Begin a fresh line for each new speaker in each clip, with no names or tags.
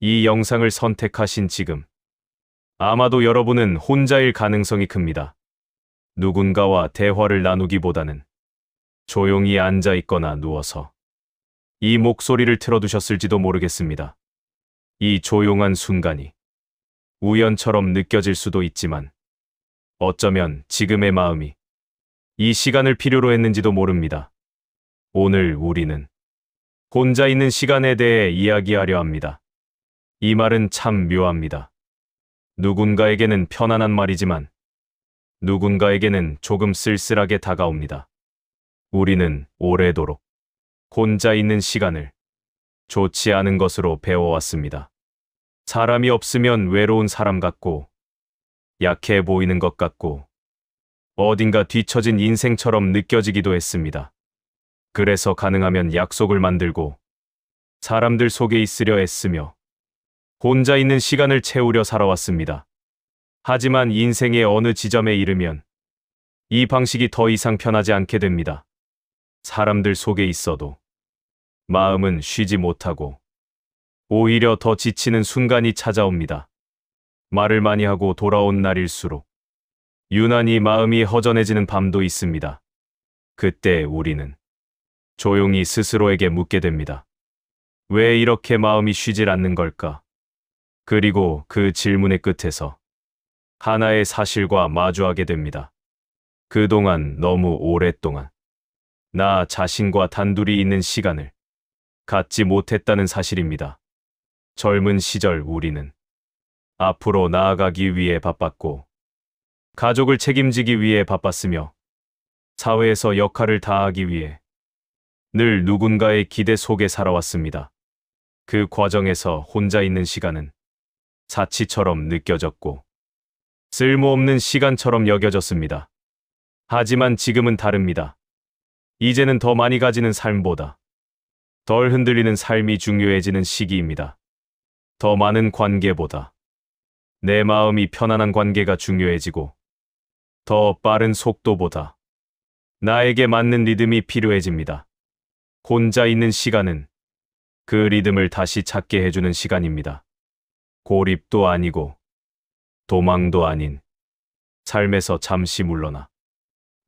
이 영상을 선택하신 지금, 아마도 여러분은 혼자일 가능성이 큽니다. 누군가와 대화를 나누기보다는 조용히 앉아 있거나 누워서 이 목소리를 틀어두셨을지도 모르겠습니다. 이 조용한 순간이 우연처럼 느껴질 수도 있지만 어쩌면 지금의 마음이 이 시간을 필요로 했는지도 모릅니다. 오늘 우리는 혼자 있는 시간에 대해 이야기하려 합니다. 이 말은 참 묘합니다. 누군가에게는 편안한 말이지만 누군가에게는 조금 쓸쓸하게 다가옵니다. 우리는 오래도록 혼자 있는 시간을 좋지 않은 것으로 배워왔습니다. 사람이 없으면 외로운 사람 같고 약해 보이는 것 같고 어딘가 뒤처진 인생처럼 느껴지기도 했습니다. 그래서 가능하면 약속을 만들고 사람들 속에 있으려 애쓰며 혼자 있는 시간을 채우려 살아왔습니다. 하지만 인생의 어느 지점에 이르면 이 방식이 더 이상 편하지 않게 됩니다. 사람들 속에 있어도 마음은 쉬지 못하고 오히려 더 지치는 순간이 찾아옵니다. 말을 많이 하고 돌아온 날일수록 유난히 마음이 허전해지는 밤도 있습니다. 그때 우리는 조용히 스스로에게 묻게 됩니다. 왜 이렇게 마음이 쉬질 않는 걸까? 그리고 그 질문의 끝에서 하나의 사실과 마주하게 됩니다. 그동안 너무 오랫동안 나 자신과 단둘이 있는 시간을 갖지 못했다는 사실입니다. 젊은 시절 우리는 앞으로 나아가기 위해 바빴고 가족을 책임지기 위해 바빴으며 사회에서 역할을 다하기 위해 늘 누군가의 기대 속에 살아왔습니다. 그 과정에서 혼자 있는 시간은 사치처럼 느껴졌고 쓸모없는 시간처럼 여겨졌습니다. 하지만 지금은 다릅니다. 이제는 더 많이 가지는 삶보다 덜 흔들리는 삶이 중요해지는 시기입니다. 더 많은 관계보다 내 마음이 편안한 관계가 중요해지고 더 빠른 속도보다 나에게 맞는 리듬이 필요해집니다. 혼자 있는 시간은 그 리듬을 다시 찾게 해주는 시간입니다. 고립도 아니고 도망도 아닌 삶에서 잠시 물러나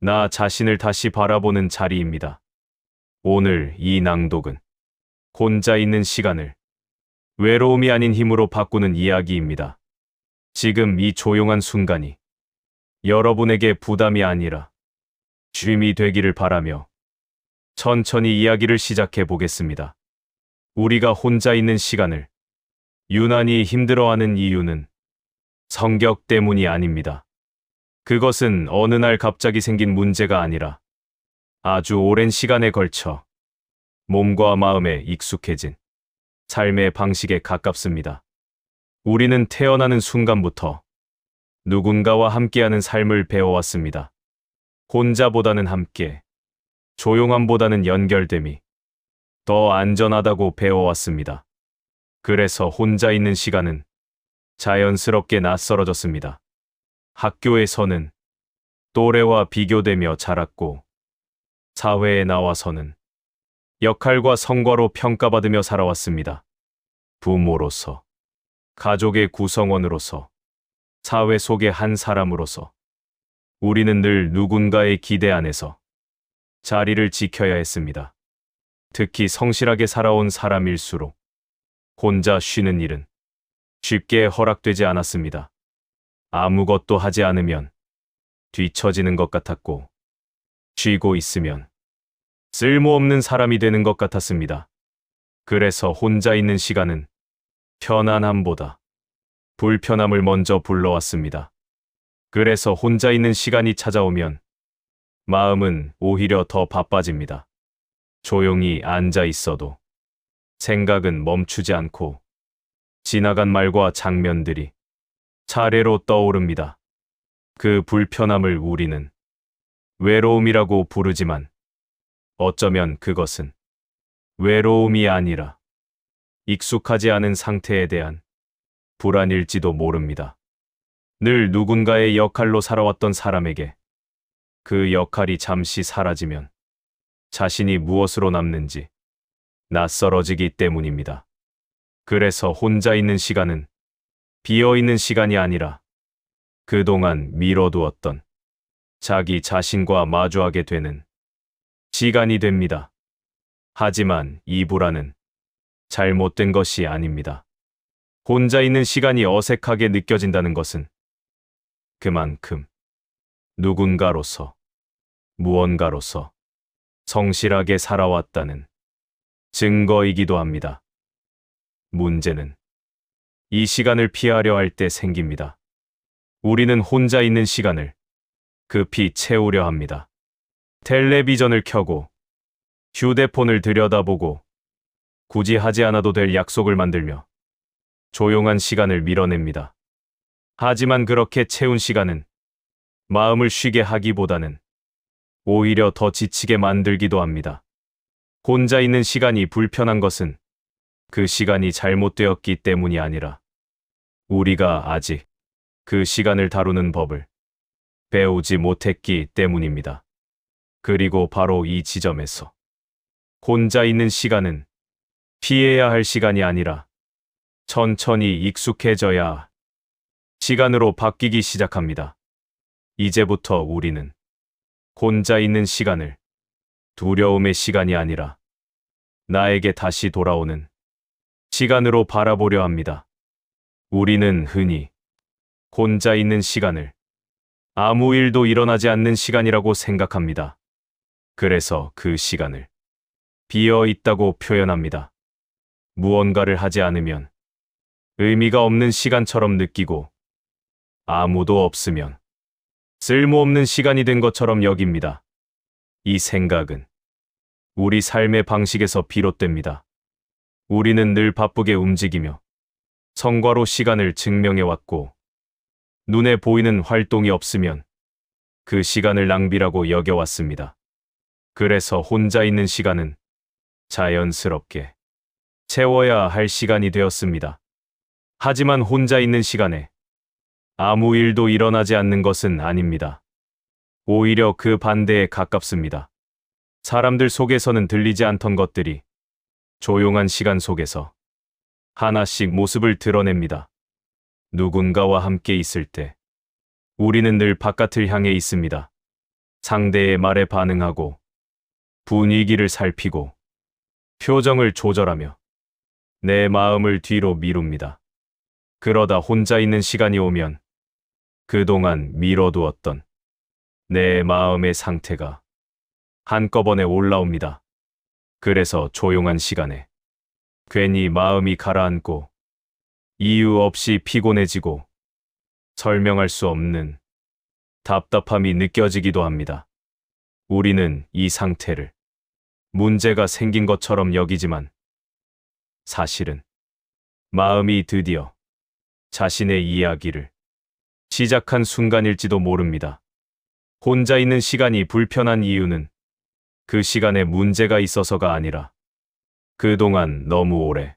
나 자신을 다시 바라보는 자리입니다. 오늘 이 낭독은 혼자 있는 시간을 외로움이 아닌 힘으로 바꾸는 이야기입니다. 지금 이 조용한 순간이 여러분에게 부담이 아니라 쉼이 되기를 바라며 천천히 이야기를 시작해 보겠습니다. 우리가 혼자 있는 시간을 유난히 힘들어하는 이유는 성격 때문이 아닙니다. 그것은 어느 날 갑자기 생긴 문제가 아니라 아주 오랜 시간에 걸쳐 몸과 마음에 익숙해진 삶의 방식에 가깝습니다. 우리는 태어나는 순간부터 누군가와 함께하는 삶을 배워왔습니다. 혼자보다는 함께, 조용함보다는 연결됨이 더 안전하다고 배워왔습니다. 그래서 혼자 있는 시간은 자연스럽게 낯설어졌습니다. 학교에서는 또래와 비교되며 자랐고 사회에 나와서는 역할과 성과로 평가받으며 살아왔습니다. 부모로서, 가족의 구성원으로서, 사회 속의 한 사람으로서 우리는 늘 누군가의 기대 안에서 자리를 지켜야 했습니다. 특히 성실하게 살아온 사람일수록 혼자 쉬는 일은 쉽게 허락되지 않았습니다. 아무것도 하지 않으면 뒤처지는 것 같았고 쉬고 있으면 쓸모없는 사람이 되는 것 같았습니다. 그래서 혼자 있는 시간은 편안함보다 불편함을 먼저 불러왔습니다. 그래서 혼자 있는 시간이 찾아오면 마음은 오히려 더 바빠집니다. 조용히 앉아 있어도 생각은 멈추지 않고 지나간 말과 장면들이 차례로 떠오릅니다. 그 불편함을 우리는 외로움이라고 부르지만 어쩌면 그것은 외로움이 아니라 익숙하지 않은 상태에 대한 불안일지도 모릅니다. 늘 누군가의 역할로 살아왔던 사람에게 그 역할이 잠시 사라지면 자신이 무엇으로 남는지 낯설어지기 때문입니다. 그래서 혼자 있는 시간은 비어 있는 시간이 아니라 그동안 미뤄두었던 자기 자신과 마주하게 되는 시간이 됩니다. 하지만 이 불안은 잘못된 것이 아닙니다. 혼자 있는 시간이 어색하게 느껴진다는 것은 그만큼 누군가로서, 무언가로서 성실하게 살아왔다는 증거이기도 합니다. 문제는 이 시간을 피하려 할 때 생깁니다. 우리는 혼자 있는 시간을 급히 채우려 합니다. 텔레비전을 켜고 휴대폰을 들여다보고 굳이 하지 않아도 될 약속을 만들며 조용한 시간을 밀어냅니다. 하지만 그렇게 채운 시간은 마음을 쉬게 하기보다는 오히려 더 지치게 만들기도 합니다. 혼자 있는 시간이 불편한 것은 그 시간이 잘못되었기 때문이 아니라 우리가 아직 그 시간을 다루는 법을 배우지 못했기 때문입니다. 그리고 바로 이 지점에서 혼자 있는 시간은 피해야 할 시간이 아니라 천천히 익숙해져야 할 시간으로 바뀌기 시작합니다. 이제부터 우리는 혼자 있는 시간을 두려움의 시간이 아니라 나에게 다시 돌아오는 시간으로 바라보려 합니다. 우리는 흔히 혼자 있는 시간을 아무 일도 일어나지 않는 시간이라고 생각합니다. 그래서 그 시간을 비어 있다고 표현합니다. 무언가를 하지 않으면 의미가 없는 시간처럼 느끼고 아무도 없으면 쓸모없는 시간이 된 것처럼 여깁니다. 이 생각은 우리 삶의 방식에서 비롯됩니다. 우리는 늘 바쁘게 움직이며 성과로 시간을 증명해왔고 눈에 보이는 활동이 없으면 그 시간을 낭비라고 여겨왔습니다. 그래서 혼자 있는 시간은 자연스럽게 채워야 할 시간이 되었습니다. 하지만 혼자 있는 시간에 아무 일도 일어나지 않는 것은 아닙니다. 오히려 그 반대에 가깝습니다. 사람들 속에서는 들리지 않던 것들이 조용한 시간 속에서 하나씩 모습을 드러냅니다. 누군가와 함께 있을 때 우리는 늘 바깥을 향해 있습니다. 상대의 말에 반응하고 분위기를 살피고 표정을 조절하며 내 마음을 뒤로 미룹니다. 그러다 혼자 있는 시간이 오면 그동안 미뤄두었던 내 마음의 상태가 한꺼번에 올라옵니다. 그래서 조용한 시간에 괜히 마음이 가라앉고 이유 없이 피곤해지고 설명할 수 없는 답답함이 느껴지기도 합니다. 우리는 이 상태를 문제가 생긴 것처럼 여기지만 사실은 마음이 드디어 자신의 이야기를 시작한 순간일지도 모릅니다. 혼자 있는 시간이 불편한 이유는 그 시간에 문제가 있어서가 아니라 그동안 너무 오래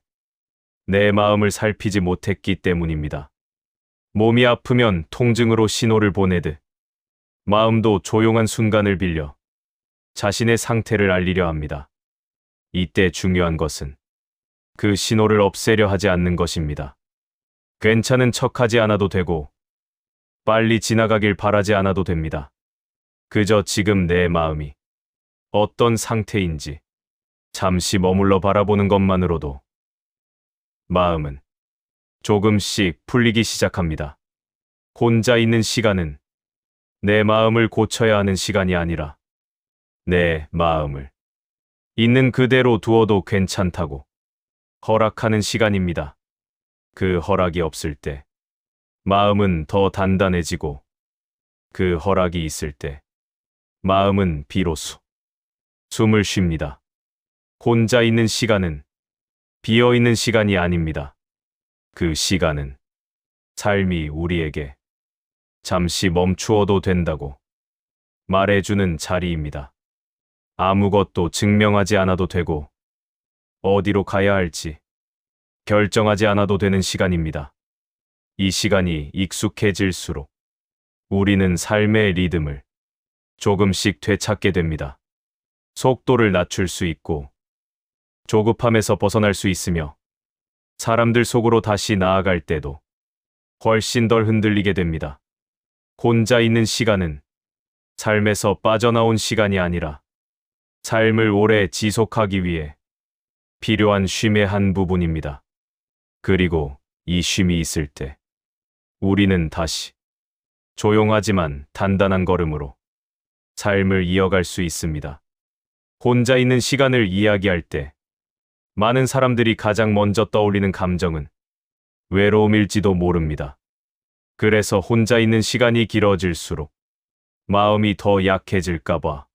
내 마음을 살피지 못했기 때문입니다. 몸이 아프면 통증으로 신호를 보내듯 마음도 조용한 순간을 빌려 자신의 상태를 알리려 합니다. 이때 중요한 것은 그 신호를 없애려 하지 않는 것입니다. 괜찮은 척하지 않아도 되고 빨리 지나가길 바라지 않아도 됩니다. 그저 지금 내 마음이 어떤 상태인지 잠시 머물러 바라보는 것만으로도 마음은 조금씩 풀리기 시작합니다. 혼자 있는 시간은 내 마음을 고쳐야 하는 시간이 아니라 내 마음을 있는 그대로 두어도 괜찮다고 허락하는 시간입니다. 그 허락이 없을 때 마음은 더 단단해지고 그 허락이 있을 때 마음은 비로소 숨을 쉽니다. 혼자 있는 시간은 비어 있는 시간이 아닙니다. 그 시간은 삶이 우리에게 잠시 멈추어도 된다고 말해주는 자리입니다. 아무것도 증명하지 않아도 되고 어디로 가야 할지 결정하지 않아도 되는 시간입니다. 이 시간이 익숙해질수록 우리는 삶의 리듬을 조금씩 되찾게 됩니다. 속도를 낮출 수 있고 조급함에서 벗어날 수 있으며 사람들 속으로 다시 나아갈 때도 훨씬 덜 흔들리게 됩니다. 혼자 있는 시간은 삶에서 빠져나온 시간이 아니라 삶을 오래 지속하기 위해 필요한 쉼의 한 부분입니다. 그리고 이 쉼이 있을 때 우리는 다시 조용하지만 단단한 걸음으로 삶을 이어갈 수 있습니다. 혼자 있는 시간을 이야기할 때 많은 사람들이 가장 먼저 떠올리는 감정은 외로움일지도 모릅니다. 그래서 혼자 있는 시간이 길어질수록 마음이 더 약해질까봐,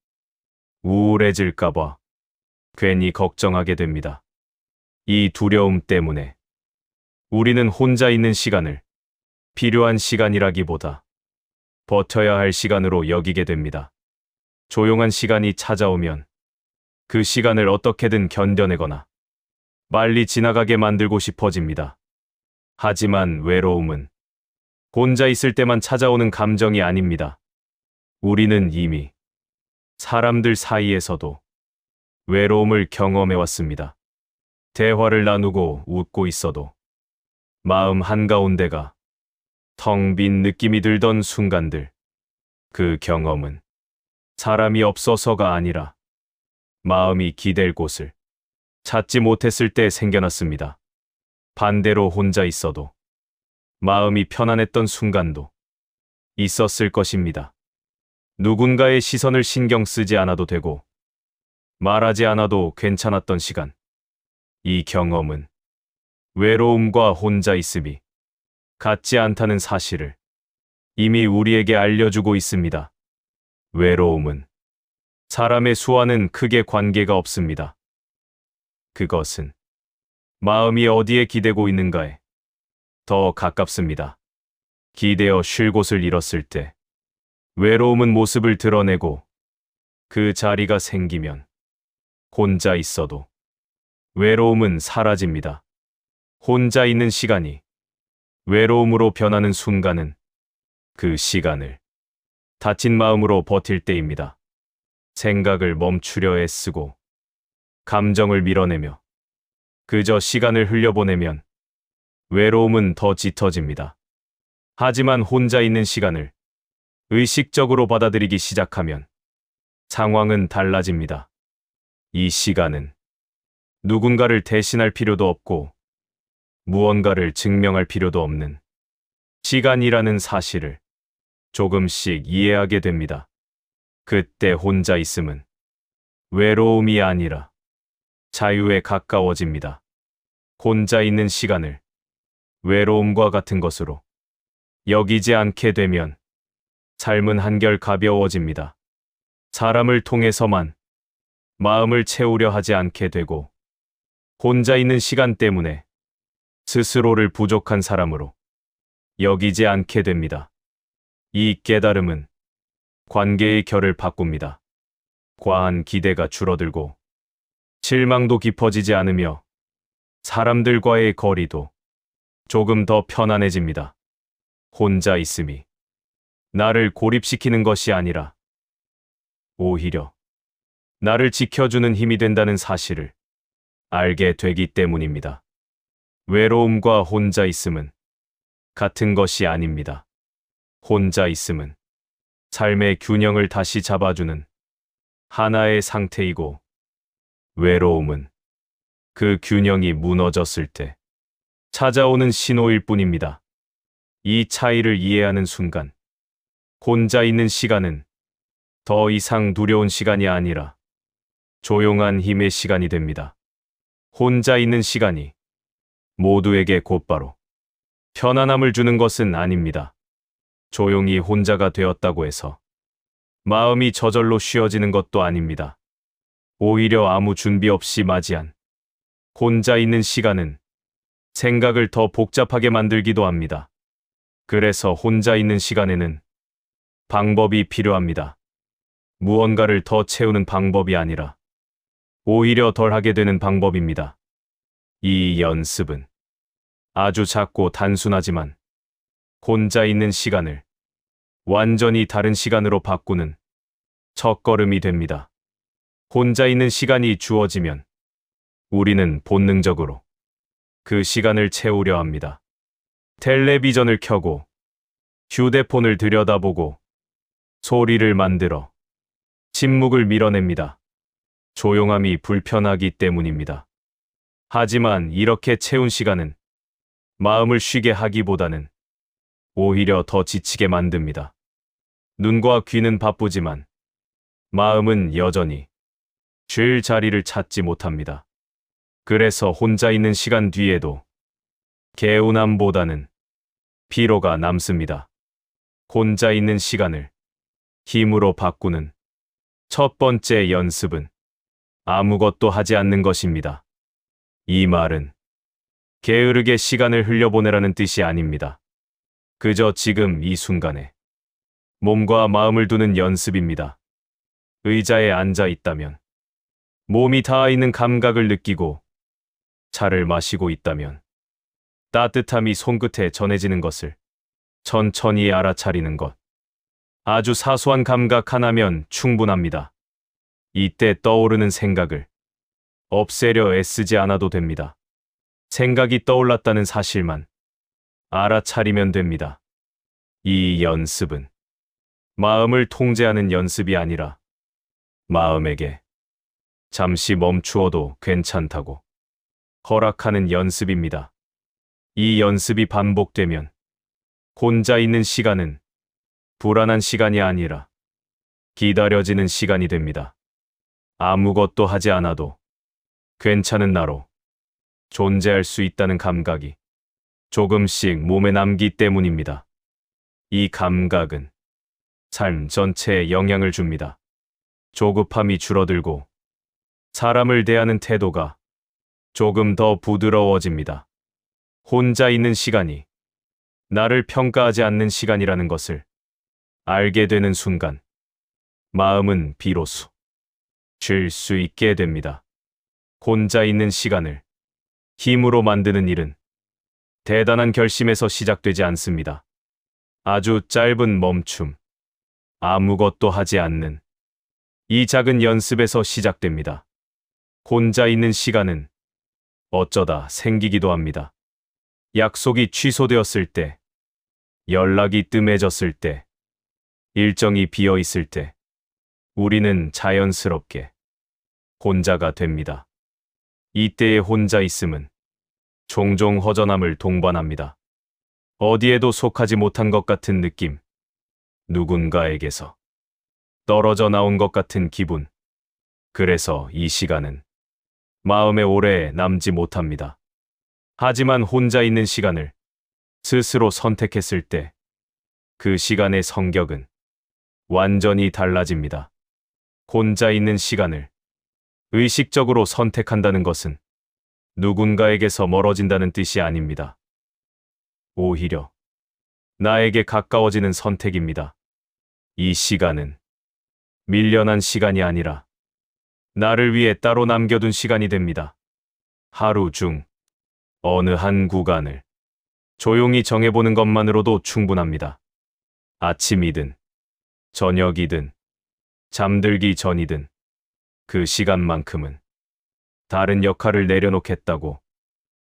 우울해질까봐 괜히 걱정하게 됩니다. 이 두려움 때문에 우리는 혼자 있는 시간을 필요한 시간이라기보다 버텨야 할 시간으로 여기게 됩니다. 조용한 시간이 찾아오면 그 시간을 어떻게든 견뎌내거나 빨리 지나가게 만들고 싶어집니다. 하지만 외로움은 혼자 있을 때만 찾아오는 감정이 아닙니다. 우리는 이미 사람들 사이에서도 외로움을 경험해왔습니다. 대화를 나누고 웃고 있어도 마음 한가운데가 텅 빈 느낌이 들던 순간들, 그 경험은 사람이 없어서가 아니라 마음이 기댈 곳을 찾지 못했을 때 생겨났습니다. 반대로 혼자 있어도 마음이 편안했던 순간도 있었을 것입니다. 누군가의 시선을 신경 쓰지 않아도 되고 말하지 않아도 괜찮았던 시간. 이 경험은 외로움과 혼자 있음이 같지 않다는 사실을 이미 우리에게 알려주고 있습니다. 외로움은 사람의 수와는 크게 관계가 없습니다. 그것은 마음이 어디에 기대고 있는가에 더 가깝습니다. 기대어 쉴 곳을 잃었을 때 외로움은 모습을 드러내고 그 자리가 생기면 혼자 있어도 외로움은 사라집니다. 혼자 있는 시간이 외로움으로 변하는 순간은 그 시간을 다친 마음으로 버틸 때입니다. 생각을 멈추려 애쓰고 감정을 밀어내며 그저 시간을 흘려보내면 외로움은 더 짙어집니다. 하지만 혼자 있는 시간을 의식적으로 받아들이기 시작하면 상황은 달라집니다. 이 시간은 누군가를 대신할 필요도 없고 무언가를 증명할 필요도 없는 시간이라는 사실을 조금씩 이해하게 됩니다. 그때 혼자 있음은 외로움이 아니라 자유에 가까워집니다. 혼자 있는 시간을 외로움과 같은 것으로 여기지 않게 되면 삶은 한결 가벼워집니다. 사람을 통해서만 마음을 채우려 하지 않게 되고 혼자 있는 시간 때문에 스스로를 부족한 사람으로 여기지 않게 됩니다. 이 깨달음은 관계의 결을 바꿉니다. 과한 기대가 줄어들고 실망도 깊어지지 않으며 사람들과의 거리도 조금 더 편안해집니다. 혼자 있음이 나를 고립시키는 것이 아니라 오히려 나를 지켜주는 힘이 된다는 사실을 알게 되기 때문입니다. 외로움과 혼자 있음은 같은 것이 아닙니다. 혼자 있음은 삶의 균형을 다시 잡아주는 하나의 상태이고 외로움은 그 균형이 무너졌을 때 찾아오는 신호일 뿐입니다. 이 차이를 이해하는 순간 혼자 있는 시간은 더 이상 두려운 시간이 아니라 조용한 힘의 시간이 됩니다. 혼자 있는 시간이 모두에게 곧바로 편안함을 주는 것은 아닙니다. 조용히 혼자가 되었다고 해서 마음이 저절로 쉬어지는 것도 아닙니다. 오히려 아무 준비 없이 맞이한 혼자 있는 시간은 생각을 더 복잡하게 만들기도 합니다. 그래서 혼자 있는 시간에는 방법이 필요합니다. 무언가를 더 채우는 방법이 아니라 오히려 덜 하게 되는 방법입니다. 이 연습은 아주 작고 단순하지만 혼자 있는 시간을 완전히 다른 시간으로 바꾸는 첫걸음이 됩니다. 혼자 있는 시간이 주어지면 우리는 본능적으로 그 시간을 채우려 합니다. 텔레비전을 켜고 휴대폰을 들여다보고 소리를 만들어 침묵을 밀어냅니다. 조용함이 불편하기 때문입니다. 하지만 이렇게 채운 시간은 마음을 쉬게 하기보다는 오히려 더 지치게 만듭니다. 눈과 귀는 바쁘지만 마음은 여전히 쉴 자리를 찾지 못합니다. 그래서 혼자 있는 시간 뒤에도 개운함보다는 피로가 남습니다. 혼자 있는 시간을 힘으로 바꾸는 첫 번째 연습은 아무것도 하지 않는 것입니다. 이 말은 게으르게 시간을 흘려보내라는 뜻이 아닙니다. 그저 지금 이 순간에 몸과 마음을 두는 연습입니다. 의자에 앉아 있다면, 몸이 닿아 있는 감각을 느끼고, 차를 마시고 있다면, 따뜻함이 손끝에 전해지는 것을 천천히 알아차리는 것. 아주 사소한 감각 하나면 충분합니다. 이때 떠오르는 생각을 없애려 애쓰지 않아도 됩니다. 생각이 떠올랐다는 사실만 알아차리면 됩니다. 이 연습은 마음을 통제하는 연습이 아니라 마음에게 잠시 멈추어도 괜찮다고 허락하는 연습입니다. 이 연습이 반복되면 혼자 있는 시간은 불안한 시간이 아니라 기다려지는 시간이 됩니다. 아무것도 하지 않아도 괜찮은 나로 존재할 수 있다는 감각이 조금씩 몸에 남기 때문입니다. 이 감각은 삶 전체에 영향을 줍니다. 조급함이 줄어들고 사람을 대하는 태도가 조금 더 부드러워집니다. 혼자 있는 시간이 나를 평가하지 않는 시간이라는 것을 알게 되는 순간 마음은 비로소 쉴 수 있게 됩니다. 혼자 있는 시간을 힘으로 만드는 일은 대단한 결심에서 시작되지 않습니다. 아주 짧은 멈춤, 아무것도 하지 않는 이 작은 연습에서 시작됩니다. 혼자 있는 시간은 어쩌다 생기기도 합니다. 약속이 취소되었을 때, 연락이 뜸해졌을 때, 일정이 비어 있을 때, 우리는 자연스럽게 혼자가 됩니다. 이때의 혼자 있음은 종종 허전함을 동반합니다. 어디에도 속하지 못한 것 같은 느낌, 누군가에게서 떨어져 나온 것 같은 기분. 그래서 이 시간은 마음에 오래 남지 못합니다. 하지만 혼자 있는 시간을 스스로 선택했을 때 그 시간의 성격은 완전히 달라집니다. 혼자 있는 시간을 의식적으로 선택한다는 것은 누군가에게서 멀어진다는 뜻이 아닙니다. 오히려 나에게 가까워지는 선택입니다. 이 시간은 밀려난 시간이 아니라 나를 위해 따로 남겨둔 시간이 됩니다. 하루 중 어느 한 구간을 조용히 정해보는 것만으로도 충분합니다. 아침이든 저녁이든 잠들기 전이든 그 시간만큼은 다른 역할을 내려놓겠다고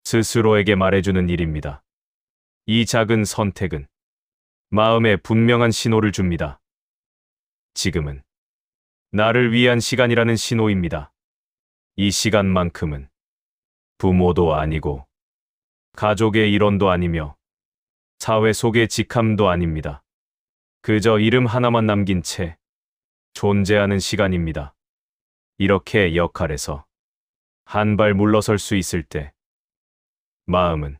스스로에게 말해주는 일입니다. 이 작은 선택은 마음에 분명한 신호를 줍니다. 지금은 나를 위한 시간이라는 신호입니다. 이 시간만큼은 부모도 아니고 가족의 일원도 아니며 사회 속의 직함도 아닙니다. 그저 이름 하나만 남긴 채 존재하는 시간입니다. 이렇게 역할에서 한 발 물러설 수 있을 때 마음은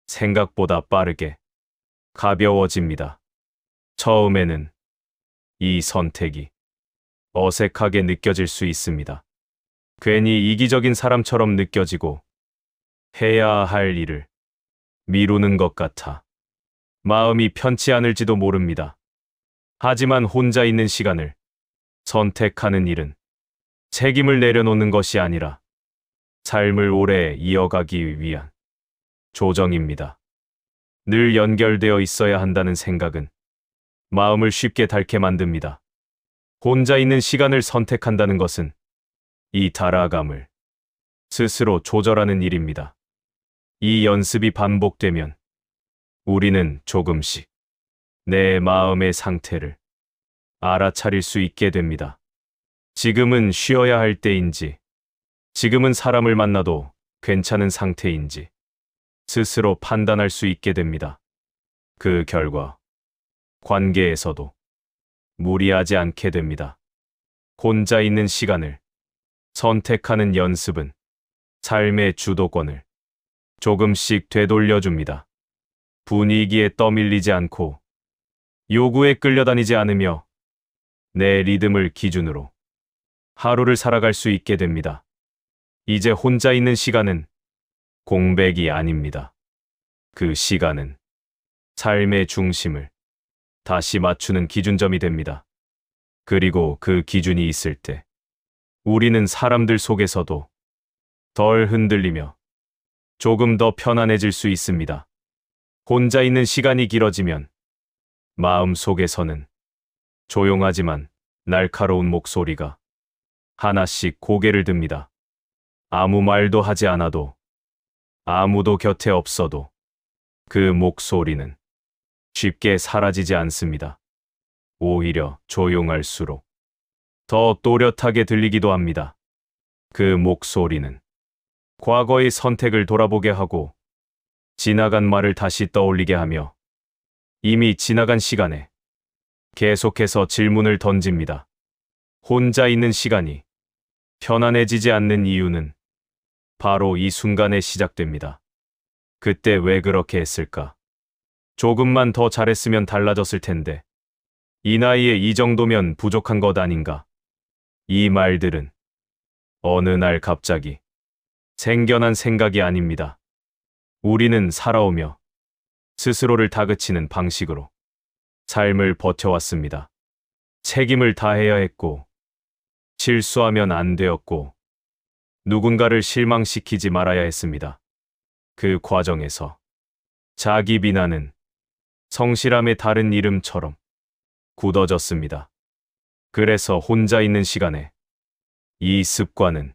생각보다 빠르게 가벼워집니다. 처음에는 이 선택이 어색하게 느껴질 수 있습니다. 괜히 이기적인 사람처럼 느껴지고 해야 할 일을 미루는 것 같아 마음이 편치 않을지도 모릅니다. 하지만 혼자 있는 시간을 선택하는 일은 책임을 내려놓는 것이 아니라 삶을 오래 이어가기 위한 조정입니다. 늘 연결되어 있어야 한다는 생각은 마음을 쉽게 닳게 만듭니다. 혼자 있는 시간을 선택한다는 것은 이 달아감을 스스로 조절하는 일입니다. 이 연습이 반복되면 우리는 조금씩 내 마음의 상태를 알아차릴 수 있게 됩니다. 지금은 쉬어야 할 때인지, 지금은 사람을 만나도 괜찮은 상태인지 스스로 판단할 수 있게 됩니다. 그 결과 관계에서도 무리하지 않게 됩니다. 혼자 있는 시간을 선택하는 연습은 삶의 주도권을 조금씩 되돌려줍니다. 분위기에 떠밀리지 않고 요구에 끌려다니지 않으며 내 리듬을 기준으로 하루를 살아갈 수 있게 됩니다. 이제 혼자 있는 시간은 공백이 아닙니다. 그 시간은 삶의 중심을 다시 맞추는 기준점이 됩니다. 그리고 그 기준이 있을 때 우리는 사람들 속에서도 덜 흔들리며 조금 더 편안해질 수 있습니다. 혼자 있는 시간이 길어지면 마음 속에서는 조용하지만 날카로운 목소리가 하나씩 고개를 듭니다. 아무 말도 하지 않아도, 아무도 곁에 없어도 그 목소리는 쉽게 사라지지 않습니다. 오히려 조용할수록 더 또렷하게 들리기도 합니다. 그 목소리는 과거의 선택을 돌아보게 하고 지나간 말을 다시 떠올리게 하며 이미 지나간 시간에 계속해서 질문을 던집니다. 혼자 있는 시간이 편안해지지 않는 이유는 바로 이 순간에 시작됩니다. 그때 왜 그렇게 했을까? 조금만 더 잘했으면 달라졌을 텐데. 이 나이에 이 정도면 부족한 것 아닌가? 이 말들은 어느 날 갑자기 생겨난 생각이 아닙니다. 우리는 살아오며 스스로를 다그치는 방식으로 삶을 버텨왔습니다. 책임을 다해야 했고, 실수하면 안 되었고, 누군가를 실망시키지 말아야 했습니다. 그 과정에서 자기 비난은 성실함의 다른 이름처럼 굳어졌습니다. 그래서 혼자 있는 시간에 이 습관은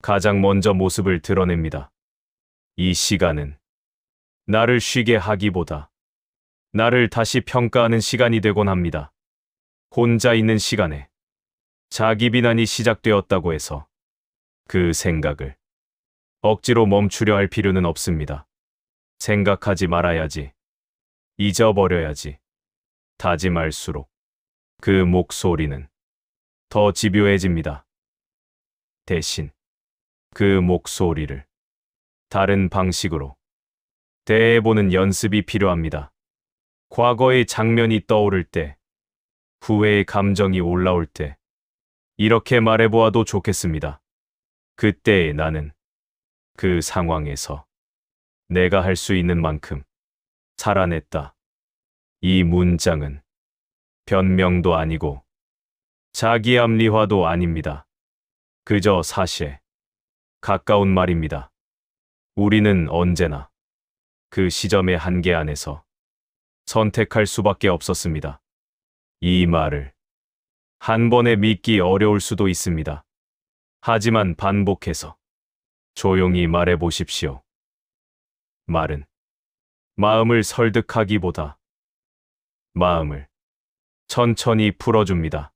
가장 먼저 모습을 드러냅니다. 이 시간은 나를 쉬게 하기보다 나를 다시 평가하는 시간이 되곤 합니다. 혼자 있는 시간에 자기 비난이 시작되었다고 해서 그 생각을 억지로 멈추려 할 필요는 없습니다. 생각하지 말아야지, 잊어버려야지 다짐할수록 그 목소리는 더 집요해집니다. 대신 그 목소리를 다른 방식으로 대해보는 연습이 필요합니다. 과거의 장면이 떠오를 때, 후회의 감정이 올라올 때, 이렇게 말해보아도 좋겠습니다. 그때의 나는 그 상황에서 내가 할 수 있는 만큼 살아냈다. 이 문장은 변명도 아니고 자기 합리화도 아닙니다. 그저 사실에 가까운 말입니다. 우리는 언제나 그 시점의 한계 안에서 선택할 수밖에 없었습니다. 이 말을 한 번에 믿기 어려울 수도 있습니다. 하지만 반복해서 조용히 말해 보십시오. 말은 마음을 설득하기보다 마음을 천천히 풀어줍니다.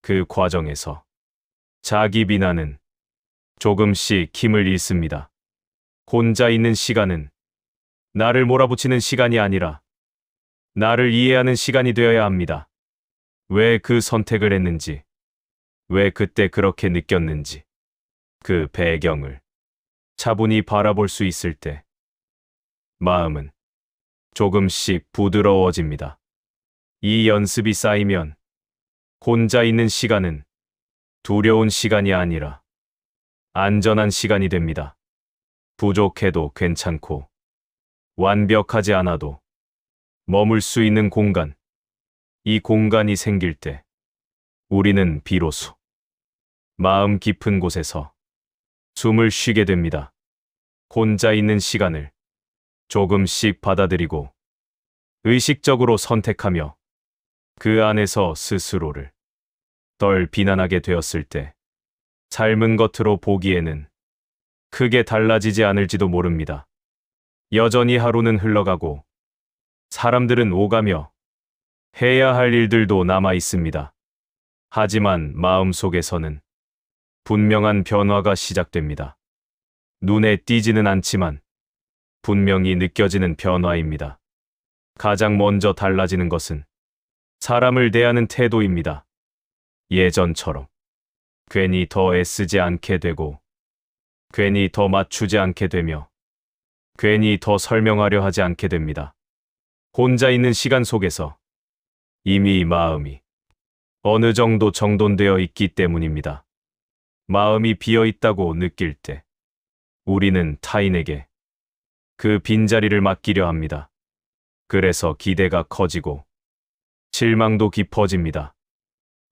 그 과정에서 자기 비난은 조금씩 힘을 잃습니다. 혼자 있는 시간은 나를 몰아붙이는 시간이 아니라 나를 이해하는 시간이 되어야 합니다. 왜 그 선택을 했는지, 왜 그때 그렇게 느꼈는지, 그 배경을 차분히 바라볼 수 있을 때 마음은 조금씩 부드러워집니다. 이 연습이 쌓이면 혼자 있는 시간은 두려운 시간이 아니라 안전한 시간이 됩니다. 부족해도 괜찮고 완벽하지 않아도 머물 수 있는 공간, 이 공간이 생길 때 우리는 비로소 마음 깊은 곳에서 숨을 쉬게 됩니다. 혼자 있는 시간을 조금씩 받아들이고 의식적으로 선택하며 그 안에서 스스로를 덜 비난하게 되었을 때 삶은 겉으로 보기에는 크게 달라지지 않을지도 모릅니다. 여전히 하루는 흘러가고 사람들은 오가며 해야 할 일들도 남아 있습니다. 하지만 마음속에서는 분명한 변화가 시작됩니다. 눈에 띄지는 않지만 분명히 느껴지는 변화입니다. 가장 먼저 달라지는 것은 사람을 대하는 태도입니다. 예전처럼 괜히 더 애쓰지 않게 되고, 괜히 더 맞추지 않게 되며, 괜히 더 설명하려 하지 않게 됩니다. 혼자 있는 시간 속에서 이미 마음이 어느 정도 정돈되어 있기 때문입니다. 마음이 비어 있다고 느낄 때 우리는 타인에게 그 빈자리를 맡기려 합니다. 그래서 기대가 커지고 실망도 깊어집니다.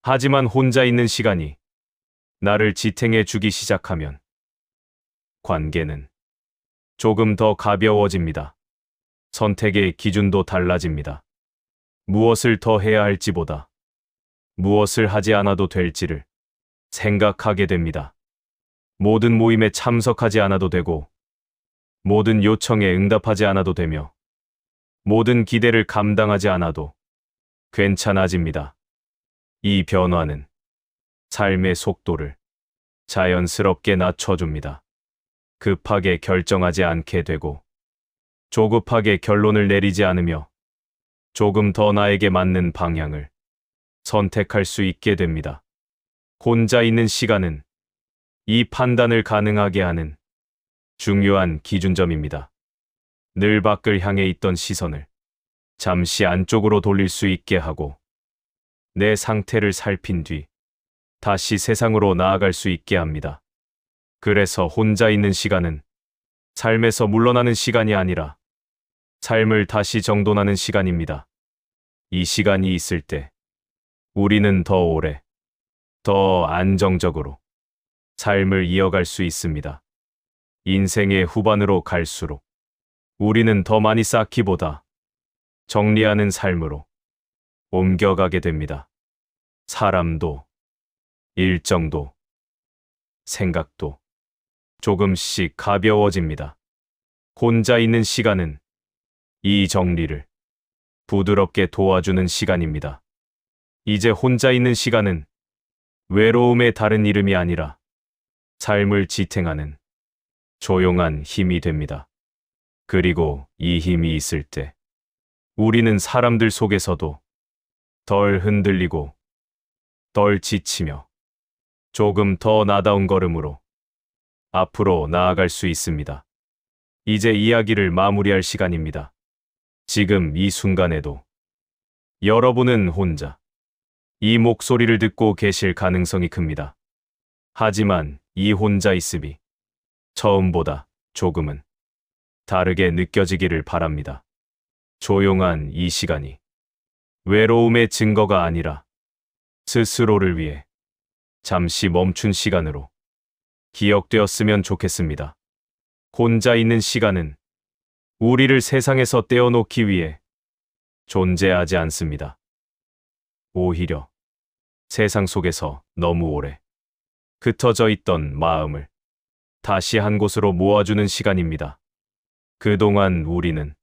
하지만 혼자 있는 시간이 나를 지탱해 주기 시작하면 관계는 조금 더 가벼워집니다. 선택의 기준도 달라집니다. 무엇을 더 해야 할지보다 무엇을 하지 않아도 될지를 생각하게 됩니다. 모든 모임에 참석하지 않아도 되고, 모든 요청에 응답하지 않아도 되며, 모든 기대를 감당하지 않아도 괜찮아집니다. 이 변화는 삶의 속도를 자연스럽게 낮춰줍니다. 급하게 결정하지 않게 되고, 조급하게 결론을 내리지 않으며, 조금 더 나에게 맞는 방향을 선택할 수 있게 됩니다. 혼자 있는 시간은 이 판단을 가능하게 하는 중요한 기준점입니다. 늘 밖을 향해 있던 시선을 잠시 안쪽으로 돌릴 수 있게 하고, 내 상태를 살핀 뒤 다시 세상으로 나아갈 수 있게 합니다. 그래서 혼자 있는 시간은 삶에서 물러나는 시간이 아니라 삶을 다시 정돈하는 시간입니다. 이 시간이 있을 때 우리는 더 오래, 더 안정적으로 삶을 이어갈 수 있습니다. 인생의 후반으로 갈수록 우리는 더 많이 쌓기보다 정리하는 삶으로 옮겨가게 됩니다. 사람도, 일정도, 생각도 조금씩 가벼워집니다. 혼자 있는 시간은 이 정리를 부드럽게 도와주는 시간입니다. 이제 혼자 있는 시간은 외로움의 다른 이름이 아니라 삶을 지탱하는 조용한 힘이 됩니다. 그리고 이 힘이 있을 때 우리는 사람들 속에서도 덜 흔들리고 덜 지치며 조금 더 나다운 걸음으로 앞으로 나아갈 수 있습니다. 이제 이야기를 마무리할 시간입니다. 지금 이 순간에도 여러분은 혼자 이 목소리를 듣고 계실 가능성이 큽니다. 하지만 이 혼자 있음이 처음보다 조금은 다르게 느껴지기를 바랍니다. 조용한 이 시간이 외로움의 증거가 아니라 스스로를 위해 잠시 멈춘 시간으로 기억되었으면 좋겠습니다. 혼자 있는 시간은 우리를 세상에서 떼어놓기 위해 존재하지 않습니다. 오히려 세상 속에서 너무 오래 흩어져 있던 마음을 다시 한 곳으로 모아주는 시간입니다. 그동안 우리는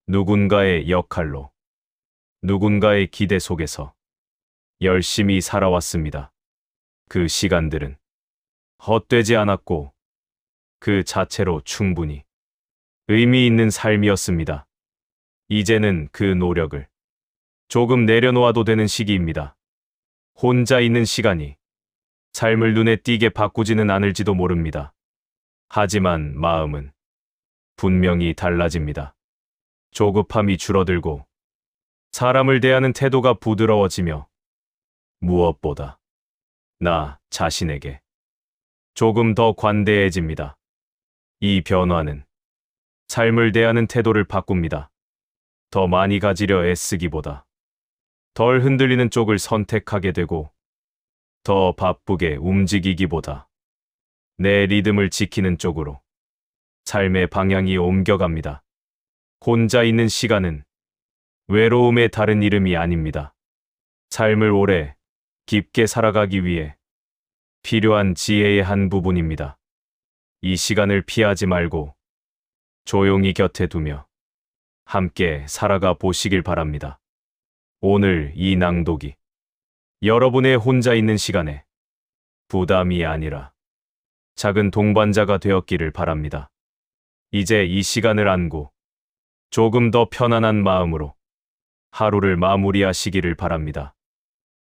누군가의 역할로, 누군가의 기대 속에서 열심히 살아왔습니다. 그 시간들은 헛되지 않았고 그 자체로 충분히 의미 있는 삶이었습니다. 이제는 그 노력을 조금 내려놓아도 되는 시기입니다. 혼자 있는 시간이 삶을 눈에 띄게 바꾸지는 않을지도 모릅니다. 하지만 마음은 분명히 달라집니다. 조급함이 줄어들고 사람을 대하는 태도가 부드러워지며 무엇보다 나 자신에게 조금 더 관대해집니다. 이 변화는 삶을 대하는 태도를 바꿉니다. 더 많이 가지려 애쓰기보다 덜 흔들리는 쪽을 선택하게 되고, 더 바쁘게 움직이기보다 내 리듬을 지키는 쪽으로 삶의 방향이 옮겨갑니다. 혼자 있는 시간은 외로움의 다른 이름이 아닙니다. 삶을 오래, 깊게 살아가기 위해 필요한 지혜의 한 부분입니다. 이 시간을 피하지 말고 조용히 곁에 두며 함께 살아가 보시길 바랍니다. 오늘 이 낭독이 여러분의 혼자 있는 시간에 부담이 아니라 작은 동반자가 되었기를 바랍니다. 이제 이 시간을 안고 조금 더 편안한 마음으로 하루를 마무리하시기를 바랍니다.